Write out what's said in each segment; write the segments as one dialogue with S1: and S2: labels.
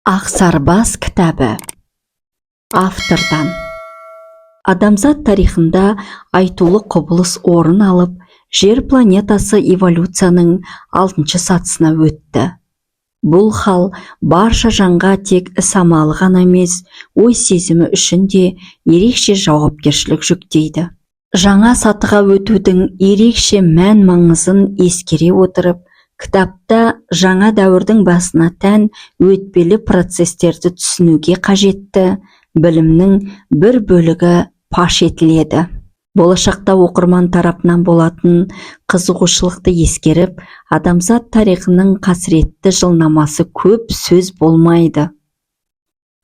S1: Ақ сарбаз кітабы. Автордан. Адамзат тарихында айтулы құбылыс орын алып, жер планетасы эволюцияның 6-шы сатысына өтті. Бұл хал барша жанға тек іс-амалы ғана емес, ой сезімі үшін де ерекше жауапкершілік жүктейді. Жаңа сатыға өтудің ерекше мән-маңызын ескере отырып, кітапта жаңа дәуірдің басына тән өтпелі процестерді түсінуге қажетті білімнің бір бөлігі паш етіледі. Болашақта оқырман тарапынан болатын қызығушылықты ескеріп, адамзат тарихының қасіретті жылнамасы көп сөз болмайды.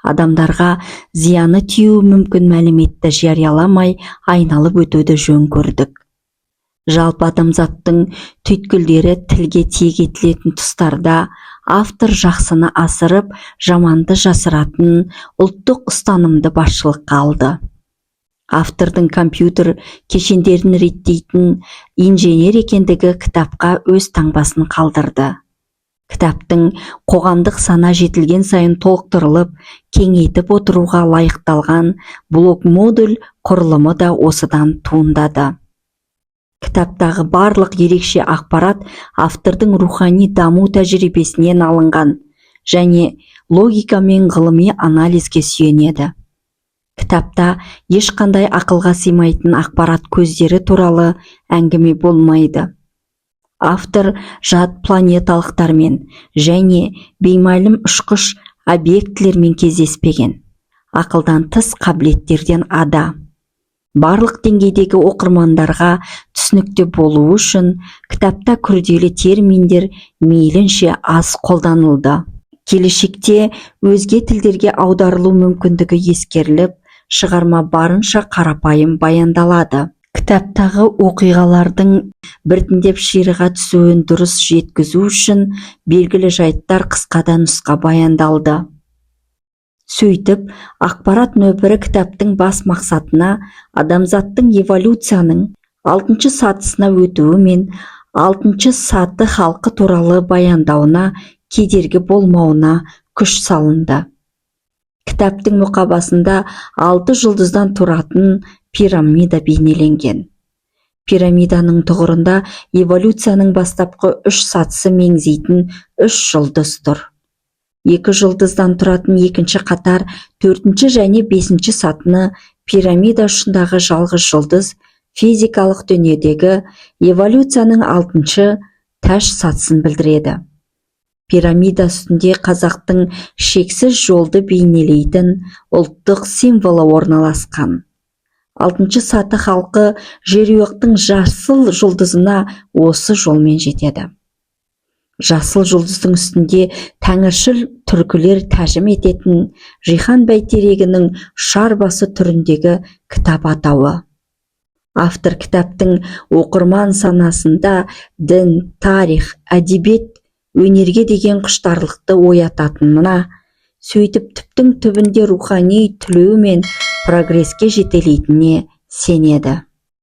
S1: Адамдарға зияны тиюі мүмкін мәліметті жарияламай айналып өтуді жөн көрдік. Жалпы адамзаттың түйткілдері тілге тиек етілетін тұстарда автор жақсыны асырып, жаманды жасыратын ұлттық ұстанымды басшылыққа алды. Автордың компьютер кешендерін реттейтін инженер екендігі кітапқа өз таңбасын қалдырды. Кітаптың қоғамдық сана жетілген сайын толықтырылып, кеңейтіп отыруға лайықталған блок-модуль құрылымы да осыдан туындады. Кітаптағы барлық ерекше ақпарат автордың рухани даму тәжірибесінен алынған және логика мен ғылыми анализге сүйенеді. Кітапта ешқандай ақылға сыймайтын ақпарат көздері туралы әңгіме болмайды. Автор жат планеталықтармен және беймәлім ұшқыш объектілермен кездеспеген, ақылдан тыс қабілеттерден ада. Барлық деңгейдегі оқырмандарға түсінікті болу үшін кітапта күрделі терминдер мейлінше аз қолданылды. Келешекте өзге тілдерге аударылу мүмкіндігі ескеріліп, шығарма барынша қарапайым баяндалады. Кітаптағы оқиғалардың біртіндеп шиырға түсуін дұрыс жеткізу үшін белгілі жайттар қысқада нұсқа баяндалды. Сөйтіп, ақпарат нөпірі кітаптың бас мақсатына, адамзаттың эволюцияның 6-шы сатысына өтуі мен 6-шы саты халқы туралы баяндауына кедергі болмауына күш салынды. Кітаптың мұқабасында 6 жұлдыздан тұратын пирамида бейнеленген. Пирамиданың тұғырында эволюцияның бастапқы 3 сатысы меңзейтін 3 жұлдыз тұр. 2 жұлдыздан тұратын екінші қатар 4-ші және 5-ші сатыны пирамида ұшындағы жалғыз жұлдыз физикалық дүниедегі эволюцияның 6-ші тәж сатысын білдіреді. Пирамида үстінде қазақтың шексіз жолды бейнелейтін ұлттық символы орналасқан. 6-ші саты халқы жерұйықтың жасыл жұлдызына осы жолмен жетеді. Жасыл жұлдыздың үстінде тәңіршіл түркілер тәжім ететін Жихан бәйтерегінің ұшар басы түріндегі кітап атауы. Автор кітаптың оқырман санасында дін, тарих, әдебиет, өнерге деген құштарлықты оятатынына, сөйтіп түптің түбінде рухани түлеу мен прогреске жетелейтініне сенеді.